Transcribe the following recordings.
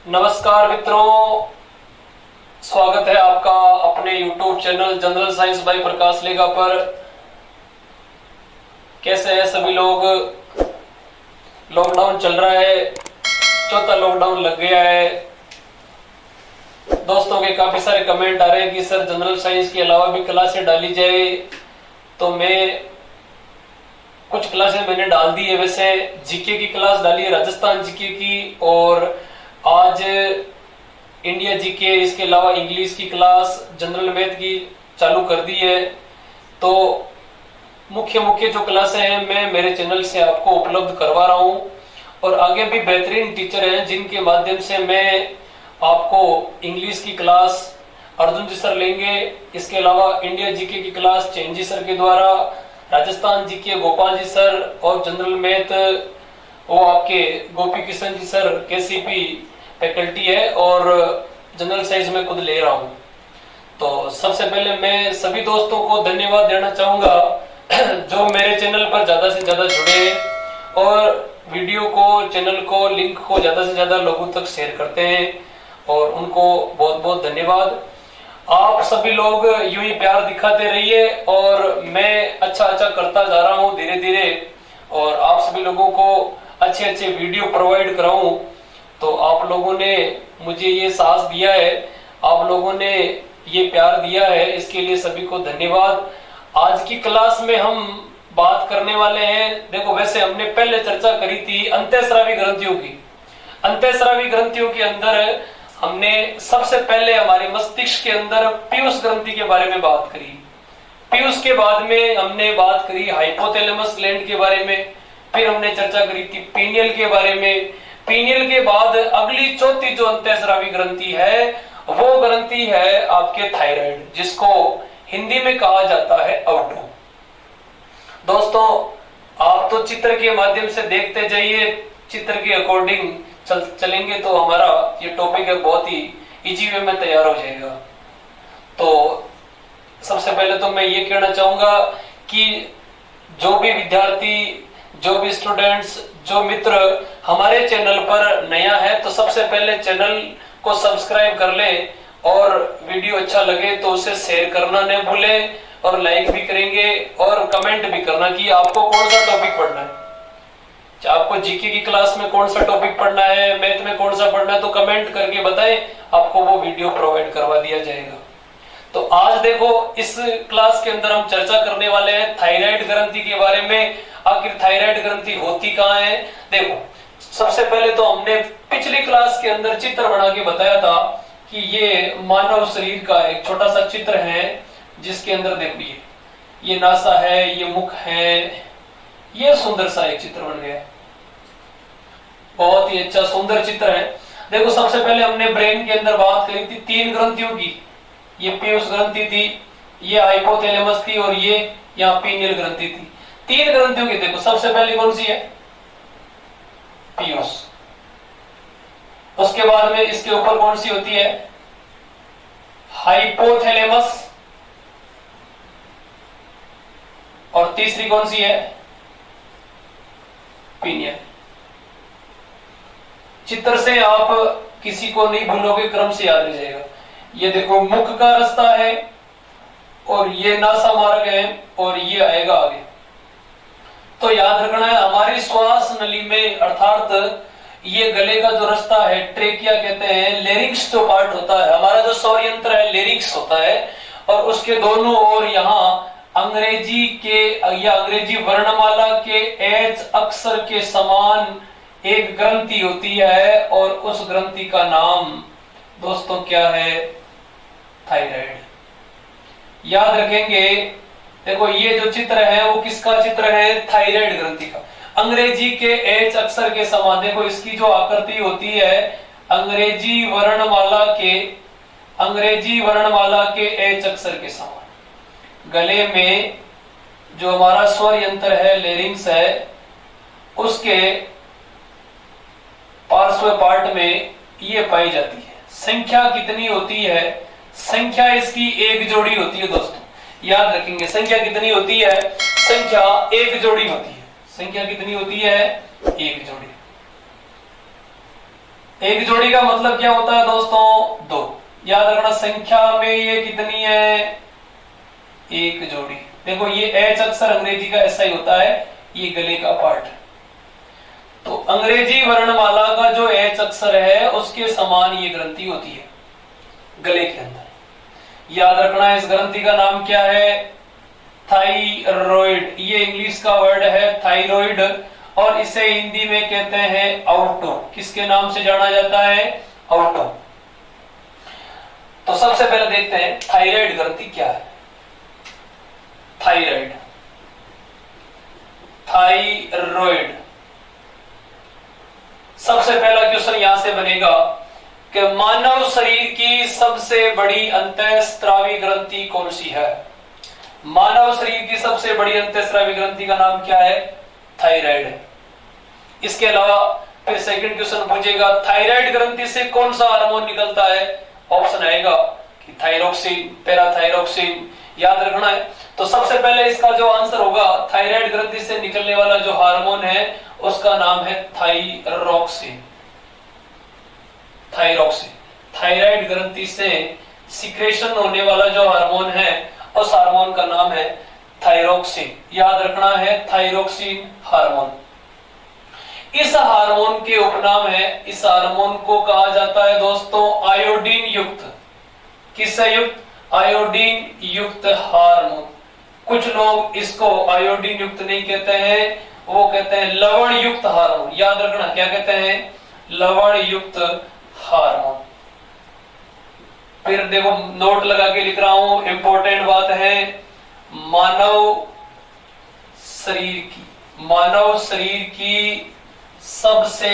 नमस्कार मित्रों, स्वागत है आपका अपने YouTube channel general science by Prakash लेगा पर। कैसे हैं सभी लोग? लॉकडाउन चल रहा है, चौथा लॉकडाउन लग गया है। दोस्तों के काफी सारे कमेंट आ रहे हैं कि सर जनरल साइंस के अलावा भी क्लासें डाली जाए, तो मैं कुछ क्लासें मैंने डाल दी है। वैसे जीके की क्लास डाली है, राजस्थान जीके की, और आज इंडिया जीके, इसके अलावा इंग्लिश की क्लास, जनरल मैथ की चालू कर दी है। तो मुख्य जो क्लासें हैं मैं मेरे चैनल से आपको उपलब्ध करवा रहा हूं, और आगे भी बेहतरीन टीचर हैं जिनके माध्यम से मैं आपको इंग्लिश की क्लास अर्जुन जी सर लेंगे। इसके अलावा इंडिया जीके की क्लास चैन जी सर के द्वारा, राजस्थान जीके गोपाल जी सर, और जनरल मैथ वो आपके गोपी Kishan ji sir KCP faculty है, और जनरल साइंस में खुद ले रहा हूं। तो सबसे पहले मैं सभी दोस्तों को धन्यवाद देना चाहूंगा जो मेरे चैनल पर ज्यादा से ज्यादा जुड़े और वीडियो को, चैनल को, लिंक को ज्यादा से ज्यादा लोगों तक शेयर करते हैं, और उनको बहुत बहुत धन्यवाद। आप सभी लोग यूं ही प्यार दिखाते रहिए, और मैं अच्छा करता जा रहा हूं धीरे धीरे, और आप सभी लोगों को अच्छे वीडियो प्रोवाइड कराऊं। तो आप लोगों ने मुझे ये साहस दिया है, आप लोगों ने ये प्यार दिया है, इसके लिए सभी को धन्यवाद। आज की क्लास में हम बात करने वाले हैं, देखो वैसे हमने पहले चर्चा करी थी अंतःस्रावी ग्रंथियों की। अंतःस्रावी ग्रंथियों के अंदर हमने सबसे पहले हमारे मस्तिष्क के अंदर पीयूष ग्रंथि के बारे में बात करी। पीयूष के बाद में हमने बात करी हाइपोथैलेमस ग्लैंड के बारे में, फिर हमने चर्चा करी थी पीनियल के बारे में। पीनियल के बाद अगली चौथी जो अंतःस्रावी ग्रंथि है वो ग्रंथि है आपके थायराइड, जिसको हिंदी में कहा जाता है अवटू। दोस्तों आप तो चित्र के माध्यम से देखते जाइए, चित्र के अकॉर्डिंग चलेंगे तो हमारा ये टॉपिक है बहुत ही इजी वे में तैयार हो जाएगा। तो सबसे पहले तो मैं ये कहना चाहूंगा कि जो भी विद्यार्थी, जो भी स्टूडेंट्स, जो मित्र हमारे चैनल पर नया है, तो सबसे पहले चैनल को सब्सक्राइब कर ले, और वीडियो अच्छा लगे तो उसे शेयर करना न भूलें, और लाइक भी करेंगे, और कमेंट भी करना कि आपको कौन सा टॉपिक पढ़ना है। आपको जीके की क्लास में कौन सा टॉपिक पढ़ना है, मैथ में कौन सा पढ़ना है, तो कमेंट करके बताएं, आपको वो वीडियो प्रोवाइड करवा दिया जाएगा। तो आज देखो इस क्लास के अंदर हम चर्चा करने वाले हैं थायराइड ग्रंथि के बारे में। आखिर थायराइड ग्रंथि होती कहाँ है? देखो सबसे पहले तो हमने पिछली क्लास के अंदर चित्र बना के बताया था कि ये मानव शरीर का एक छोटा सा चित्र है, जिसके अंदर देखो ये नासा है, ये मुख है, ये सुंदर सा एक चित्र बन गया, बहुत ही अच्छा सुंदर चित्र है। देखो सबसे पहले हमने ब्रेन के अंदर बात करी थी तीन ग्रंथियों की, ये पीयूष ग्रंथि थी, ये हाइपोथैलेमस थी, और ये यहाँ पीनियल ग्रंथि थी। तीन ग्रंथियों की देखो सबसे पहली कौन सी है? पीयूष। उसके बाद में इसके ऊपर कौन सी होती है? हाइपोथैलेमस। और तीसरी कौन सी है? पीनियल। चित्र से आप किसी को नहीं भूलोगे, क्रम से याद रह जाएगा। ये देखो मुख का रास्ता है, और ये नासा मार्ग है, और ये आएगा आगे। तो याद रखना है हमारी श्वास नली में, अर्थात ये गले का जो रास्ता है, ट्रेकिया कहते हैं, लेरिंक्स जो पार्ट होता है, हमारा जो स्वर यंत्र है लेरिंक्स होता है, और उसके दोनों ओर यहाँ अंग्रेजी के या अंग्रेजी वर्णमाला के एच अक्षर के समान एक ग्रंथि होती है, और उस ग्रंथि का नाम दोस्तों क्या है? थायराइड। याद रखेंगे। देखो ये जो चित्र है वो किसका चित्र है? थायराइड ग्रंथि का। अंग्रेजी के एच अक्षर के समान, देखो इसकी जो आकृति होती है अंग्रेजी वर्णमाला के एच अक्षर के समान। गले में जो हमारा स्वर यंत्र है लेरिंक्स है, उसके पार्श्व पार्ट में ये पाई जाती है। संख्या कितनी होती है? संख्या इसकी एक जोड़ी होती है दोस्तों, याद रखेंगे। संख्या कितनी होती है? संख्या एक जोड़ी होती है। संख्या कितनी होती है? एक जोड़ी। एक जोड़ी का मतलब क्या होता है दोस्तों? 2। याद रखना संख्या में ये कितनी है? एक जोड़ी। देखो ये एच अक्षर अंग्रेजी का ऐसा ही होता है, ये गले का पार्ट। तो अंग्रेजी वर्णमाला का जो एच अक्षर है उसके समान ये ग्रंथि होती है गले के अंदर। याद रखना इस ग्रंथि का नाम क्या है? थाइरॉइड। ये इंग्लिश का वर्ड है थाइरॉइड, और इसे हिंदी में कहते हैं आउटो। किसके नाम से जाना जाता है? आउटो। तो सबसे पहले देखते हैं थायराइड ग्रंथि क्या है। Thyroid, thyroid. सबसे पहला क्वेश्चन यहां से बनेगा कि मानव शरीर की सबसे बड़ी अंतःस्रावी ग्रंथि कौन सी है? मानव शरीर की सबसे बड़ी अंतःस्रावी ग्रंथि का नाम क्या है? थायराइड है। इसके अलावा फिर सेकंड क्वेश्चन पूछेगा थायराइड ग्रंथि से कौन सा हार्मोन निकलता है? ऑप्शन आएगा कि थायरोक्सिन, पैराथायरोक्सिन। याद रखना है। तो सबसे पहले इसका जो आंसर होगा, थायराइड ग्रंथि से निकलने वाला जो हार्मोन है उसका नाम है थाइरोक्सिन। थाइरोक्सिन। थायराइड ग्रंथि से सिक्रेशन होने वाला जो हार्मोन है उस हार्मोन का नाम है थाइरोक्सिन। याद रखना है थाइरोक्सिन हार्मोन। इस हार्मोन के उपनाम है, इस हार्मोन को कहा जाता है दोस्तों आयोडीन युक्त। किससे युक्त? आयोडीन युक्त हार्मोन। कुछ लोग इसको आयोडीन युक्त नहीं कहते हैं, वो कहते हैं लवण युक्त हार्मोन। याद रखना क्या कहते हैं? लवण युक्त हार्मोन। फिर देखो नोट लगा के लिख रहा हूं, इंपॉर्टेंट बात है। मानव शरीर की सबसे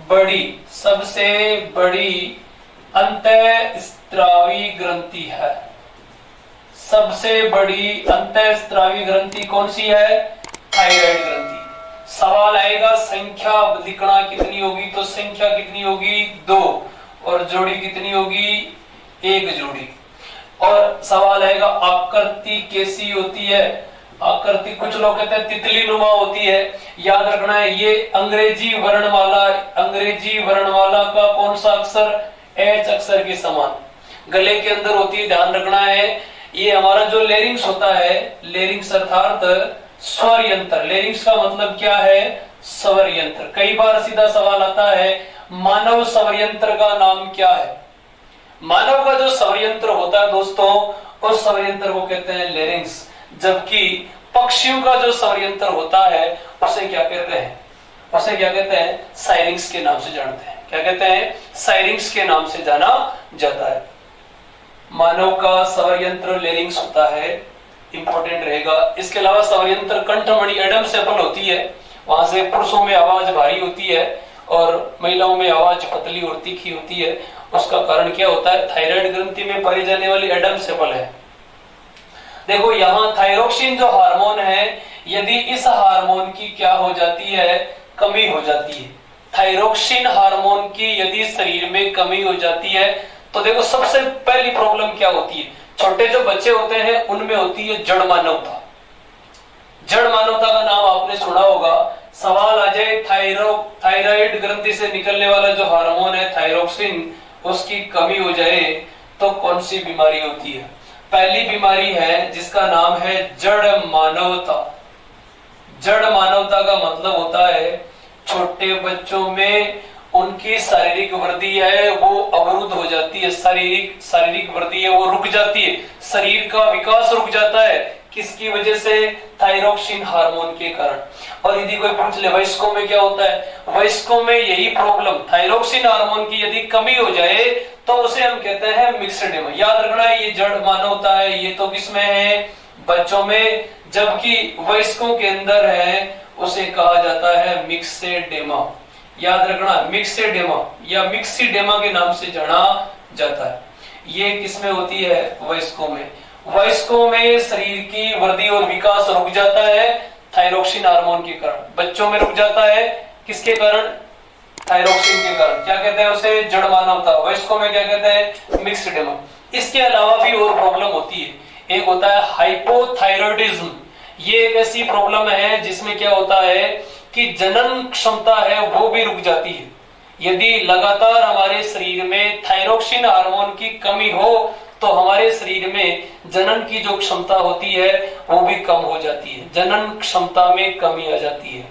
बड़ी अंतःस्रावी ग्रंथि है। सबसे बड़ी अंतःस्रावी ग्रंथि कौन सी है? थायराइड ग्रंथि। सवाल आएगा संख्या लिखना कितनी होगी, तो संख्या कितनी होगी? 2। और जोड़ी कितनी होगी? 1 जोड़ी। और सवाल आएगा आकृति कैसी होती है? आकृति कुछ लोग कहते हैं तितली नुमा होती है। याद रखना है ये अंग्रेजी वर्णमाला का कौन सा अक्षर? एच अक्षर के समान गले के अंदर होती है। ध्यान रखना है ये हमारा जो लेरिंग्स होता है, लेरिंग्स अर्थात स्वर यंत्र। लेरिंग्स का मतलब क्या है? स्वर यंत्र। कई बार सीधा सवाल आता है मानव स्वर यंत्र का नाम क्या है? मानव का जो स्वर यंत्र होता है दोस्तों, उस स्वर यंत्र को कहते हैं लेरिंग्स। जबकि पक्षियों का जो स्वर यंत्र होता है उसे क्या कहते हैं? उसे क्या कहते हैं? साइरिंग्स के नाम से जानते हैं। क्या कहते हैं? साइरिंग्स के नाम से जाना जाता है। मानव का स्वर यंत्र लेरिंग्स होता है, इंपॉर्टेंट रहेगा। इसके अलावा स्वर यंत्र कंठमणि एडम सेपल होती है, वहां से पुरुषों में आवाज भारी होती है और महिलाओं में आवाज पतली और तीखी होती है। उसका कारण क्या होता है? थायराइड ग्रंथि में पाई जाने वाली एडम सेपल है। देखो यहाँ थाइरोक्सिन जो हार्मोन है, यदि इस हार्मोन की क्या हो जाती है? कमी हो जाती है। थाइरोक्सिन हार्मोन की यदि शरीर में कमी हो जाती है तो देखो सबसे पहली प्रॉब्लम क्या होती है? छोटे जो बच्चे होते हैं उनमें होती है जड़ मानवता। जड़ मानवता का नाम आपने सुना होगा। सवाल आ जाए थायराइड ग्रंथि से निकलने वाला जो हार्मोन है थाइरोक्सिन, उसकी कमी हो जाए तो कौन सी बीमारी होती है? पहली बीमारी है जिसका नाम है जड़ मानवता। जड़ मानवता का मतलब होता है छोटे बच्चों में उनकी शारीरिक वृद्धि है वो अवरुद्ध हो जाती है। शारीरिक वृद्धि है वो रुक जाती है। शरीर का विकास रुक जाता है। किसकी वजह से? थाइरोक्सिन हार्मोन के कारण। और यदि कोई पूछ ले वयस्कों में क्या होता है? वयस्कों में यही प्रॉब्लम, थाइरोक्सिन हार्मोन की यदि कमी हो जाए तो उसे हम कहते हैं मिक्सडेमा। याद रखना है ये जड़ मानवता है, ये तो किसमें है? बच्चों में। जबकि वयस्कों के अंदर है उसे कहा जाता है मिक्सेडेमा। याद रखना मिक्सेडेमा या मिक्सीडेमा के नाम से जाना जाता है। ये किसमें होती है? वयस्कों में। वयस्कों में शरीर की वृद्धि और विकास रुक जाता है थाइरोक्सिन हार्मोन के कारण। बच्चों में रुक जाता है किसके कारण? थाइरोक्सिन के कारण। क्या कहते हैं उसे? जड़ मानवता। वयस्कों में क्या कहते हैं? मिक्सडेमा। इसके अलावा भी और प्रॉब्लम होती है। एक होता है हाइपोथायरॉयडिज्म। ये एक ऐसी प्रॉब्लम है जिसमें क्या होता है कि जनन क्षमता है वो भी रुक जाती है। यदि लगातार हमारे शरीर में थायरोक्सिन हार्मोन की कमी हो तो हमारे शरीर में जनन की जो क्षमता होती है वो भी कम हो जाती है, जनन क्षमता में कमी आ जाती है।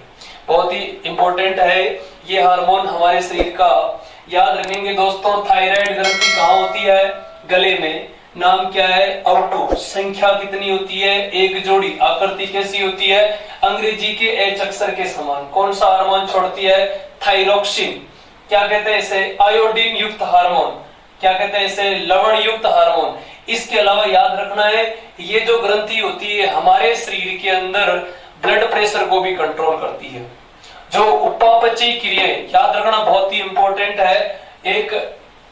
बहुत ही इंपॉर्टेंट है ये हार्मोन हमारे शरीर का। याद रखेंगे दोस्तों, थायराइड ग्रंथि कहाँ होती है? गले में। नाम क्या है? अवटू। संख्या कितनी होती है? एक जोड़ी। आकृति कैसी होती है? अंग्रेजी के एच अक्षर के समान। कौन सा हार्मोन छोड़ती है? थायरोक्सिन। क्या कहते हैं इसे? आयोडीन युक्त हार्मोन। क्या कहते हैं इसे? लवण युक्त हार्मोन। इसके अलावा याद रखना है, ये जो ग्रंथि होती है हमारे शरीर के अंदर ब्लड प्रेशर को भी कंट्रोल करती है। जो उपापचयी क्रियाएं, याद रखना बहुत ही इंपॉर्टेंट है, एक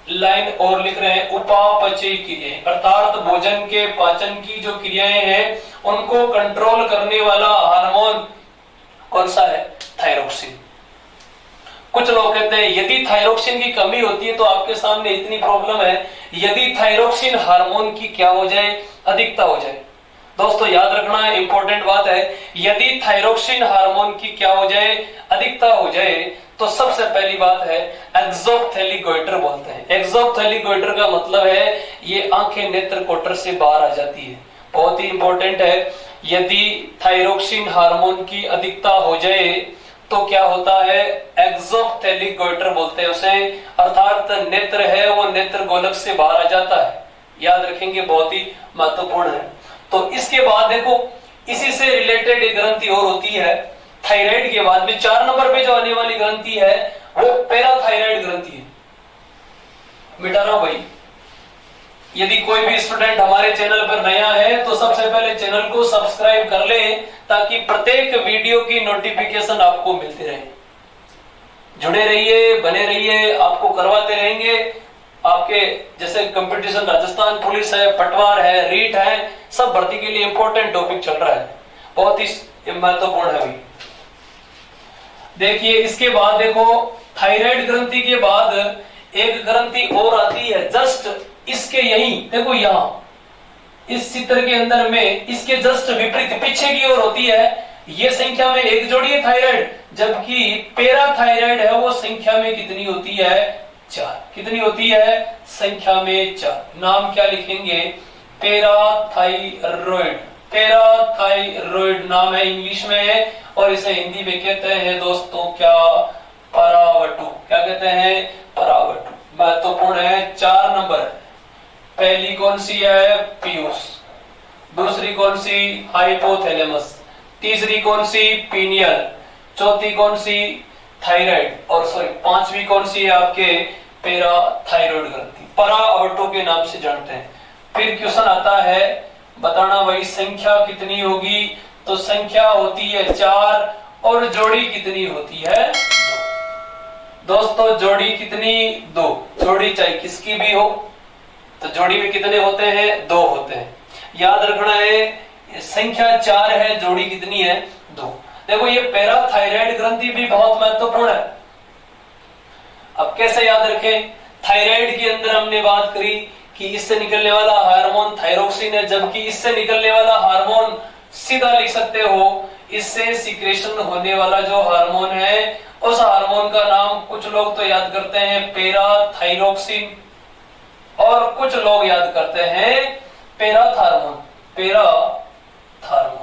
लाइन और लिख रहे हैं, उपापचयी क्रियाएं अर्थात भोजन के पाचन की जो क्रियाएं हैं उनको कंट्रोल करने वाला हार्मोन कौन सा है? थायरोक्सिन। कुछ लोग कहते हैं यदि थायरोक्सिन की कमी होती है तो आपके सामने इतनी प्रॉब्लम है, यदि थायरोक्सिन हार्मोन की क्या हो जाए? अधिकता हो जाए। दोस्तों याद रखना है, इंपॉर्टेंट बात है, यदि थायरोक्सिन हार्मोन की क्या हो जाए? अधिकता हो जाए तो सबसे पहली बात है एक्सोप्थेलिक गोइटर बोलते हैं। एक्सोप्थेलिक गोइटर का मतलब है ये आंखें नेत्र कोटर से बाहर आ जाती है। बहुत ही इंपॉर्टेंट है, यदि थायरोक्सिन हार्मोन की अधिकता हो जाए तो क्या होता है? एक्सोप्थेलिक गोइटर बोलते हैं उसे, अर्थात नेत्र है वो नेत्र गोलक से बाहर आ जाता है। याद रखेंगे, बहुत ही महत्वपूर्ण है। तो इसके बाद देखो, इसी से रिलेटेड एक ग्रंथि और होती है थायराइड के बाद में 4 नंबर पे जो आने वाली ग्रंथि है वो पैराथायराइड ग्रंथि है। मिटा रहा हूं भाई, यदि कोई भी स्टूडेंट हमारे चैनल पर नया है तो सबसे पहले चैनल को सब्सक्राइब कर ले ताकि प्रत्येक वीडियो की नोटिफिकेशन आपको मिलती रहे। जुड़े रहिए, बने रहिए, आपको करवाते रहेंगे। आपके जैसे कंपटीशन राजस्थान पुलिस है, पटवार है, रीट है, सब भर्ती के लिए इंपॉर्टेंट टॉपिक चल रहा है, बहुत ही महत्वपूर्ण है भाई। देखिए इसके बाद देखो, थायराइड ग्रंथि के बाद एक ग्रंथि और आती है जस्ट इसके यहीं, देखो यहां इस चित्र के अंदर में इसके जस्ट विपरीत पीछे की ओर होती है। ये संख्या में एक जोड़ी है थायराइड, जबकि पैराथायराइड है वो संख्या में कितनी होती है? 4। कितनी होती है? संख्या में 4। नाम क्या लिखेंगे? पैराथायरॉइड। पैराथायरॉइड नाम है, इंग्लिश में है, और इसे हिंदी में कहते हैं दोस्तों क्या? परावटु। क्या कहते हैं? परावटु। महत्वपूर्ण है 4 नंबर। पहली कौन सी है? पीयूष। दूसरी कौन सी? हाइपोथैलेमस। तीसरी कौन सी? पीनियल। चौथी कौन सी? थायराइड। और सॉरी 5वीं कौन सी है आपके? पैराथायरॉइड ग्रंथि, परावटु के नाम से जानते हैं। फिर क्वेश्चन आता है, बताना भाई संख्या कितनी होगी? तो संख्या होती है 4 और जोड़ी कितनी होती है? 2। दोस्तों जोड़ी कितनी? 2। जोड़ी चाहे किसकी भी हो तो जोड़ी में कितने होते हैं? 2 होते हैं। याद रखना है संख्या 4 है, जोड़ी कितनी है? 2। देखो ये पैराथायराइड ग्रंथि भी बहुत महत्वपूर्ण है। अब कैसे याद रखें? थायराइड के अंदर हमने बात करी कि इससे निकलने वाला हार्मोन थायरोक्सिन है, जबकि इससे निकलने वाला हार्मोन सीधा लिख सकते हो, इससे सिक्रेशन होने वाला जो हार्मोन है उस हार्मोन का नाम कुछ लोग तो याद करते हैं पैराथायरोक्सिन और कुछ लोग याद करते हैं पैराथार्मोन। पैराथार्मोन।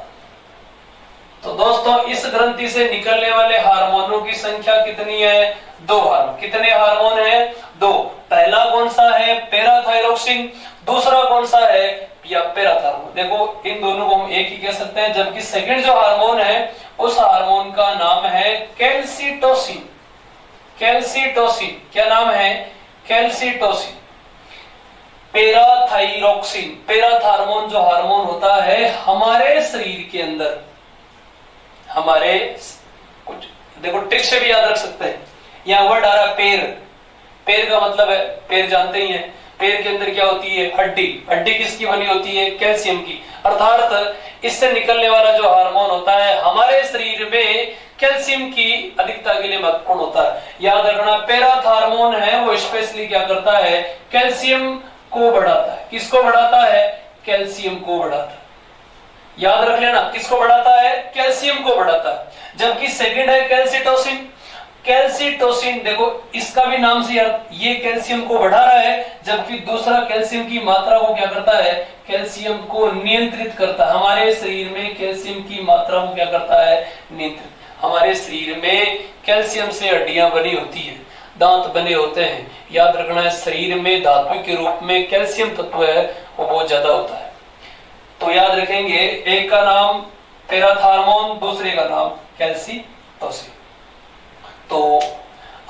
तो दोस्तों इस ग्रंथि से निकलने वाले हार्मोनों की संख्या कितनी है? 2 हार्मोन। कितने हार्मोन है? 2। पहला कौन सा है? पैराथायरोक्सिन। दूसरा कौन सा है? या पैराथार्मोन। देखो इन दोनों को हम एक ही कह सकते हैं, जबकि सेकंड जो हार्मोन है उस हार्मोन का नाम है कैल्सिटोसिन। कैल्सिटोसिन। क्या नाम है? कैल्सिटोसिन। पैराथायरोक्सिन, पैराथार्मोन जो हार्मोन होता है हमारे शरीर के अंदर, हमारे कुछ देखो ट्रिक से भी याद रख सकते हैं। यहां वर्ड आ रहा है पैर। पैर का मतलब है, पैर जानते ही हैं, पैर के अंदर क्या होती है? हड्डी। हड्डी किसकी बनी होती है? कैल्शियम की। अर्थात इससे निकलने वाला जो हार्मोन होता है हमारे शरीर में कैल्शियम की अधिकता के लिए महत्वपूर्ण होता है। याद रखना पैराथार्मोन है वो स्पेशली क्या करता है? कैल्शियम को बढ़ाता है। किसको बढ़ाता है? कैल्शियम को बढ़ाता है। याद रख लेना, किसको बढ़ाता है? कैल्शियम को बढ़ाता है। जबकि सेकंड है कैल्सिटोसिन, कैल्सीटोसिन, देखो इसका भी नाम से यार, ये कैल्शियम को बढ़ा रहा है, जबकि दूसरा कैल्शियम की मात्रा को क्या करता है, कैल्शियम को नियंत्रित करता है। हमारे शरीर में कैल्शियम की मात्रा को क्या करता है, नियंत्रित। हमारे शरीर में कैल्शियम से हड्डियां बनी होती है, दांत बने होते हैं। याद रखना है, शरीर में धातु के रूप में कैल्शियम तत्व है वो बहुत ज्यादा होता है। तो याद रखेंगे, एक का नाम पैराथार्मोन, दूसरे का नाम कैल्सीटोसिन। तो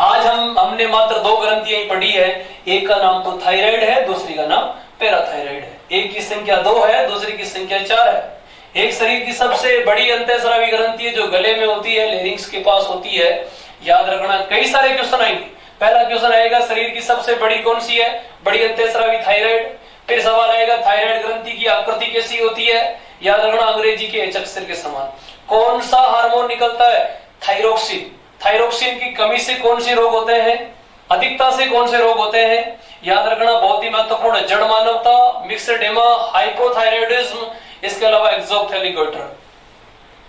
आज हमने मात्र 2 ग्रंथियां पढ़ी है, एक का नाम तो थायराइड है, दूसरी का नाम पैराथायराइड है। एक की संख्या 2 है, दूसरी की संख्या 4 है। एक शरीर की सबसे बड़ी अंतःस्रावी ग्रंथि है जो गले में होती है, लेरिंग्स के पास होती है। याद रखना, कई सारे क्वेश्चन आएंगे। पहला क्वेश्चन आएगा, शरीर की सबसे बड़ी कौन सी है, बड़ी अंतःस्रावी थायराइड। फिर सवाल आएगा, थायराइड ग्रंथि की आकृति कैसी होती है। याद रखना, अंग्रेजी के एच अक्षर के समान। कौन सा हार्मोन निकलता है, थायरोक्सिन। थायरोक्सिन की कमी से कौन से रोग होते हैं, अधिकता से कौन से रोग होते हैं। याद रखना, बहुत ही महत्वपूर्ण है, जड़ मानवता, मिक्सडेमा, हाइपोथायराइडिज्म, इसके अलावा एक्सोप्थेलिक गोइटर।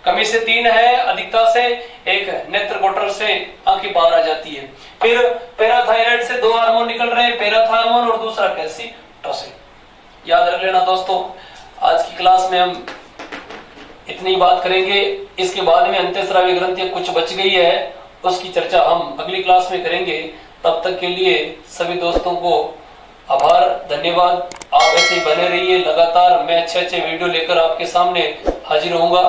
कमी से 3 है, अधिकता से 1 है, नेत्र गोटर से आंखें बाहर आ जाती है। फिर पैराथायराइड से 2 हार्मोन निकल रहे हैं, पैराथार्मोन और दूसरा कैल्सीटोसिन। याद रख लेना दोस्तों, आज की क्लास में हम इतनी बात करेंगे। इसके बाद में अंतःस्रावी ग्रंथियां कुछ बच गई है, उसकी चर्चा हम अगली क्लास में करेंगे। तब तक के लिए सभी दोस्तों को आभार, धन्यवाद। आप ऐसे ही बने रहिए, लगातार मैं अच्छे वीडियो लेकर आपके सामने हाजिर होऊंगा।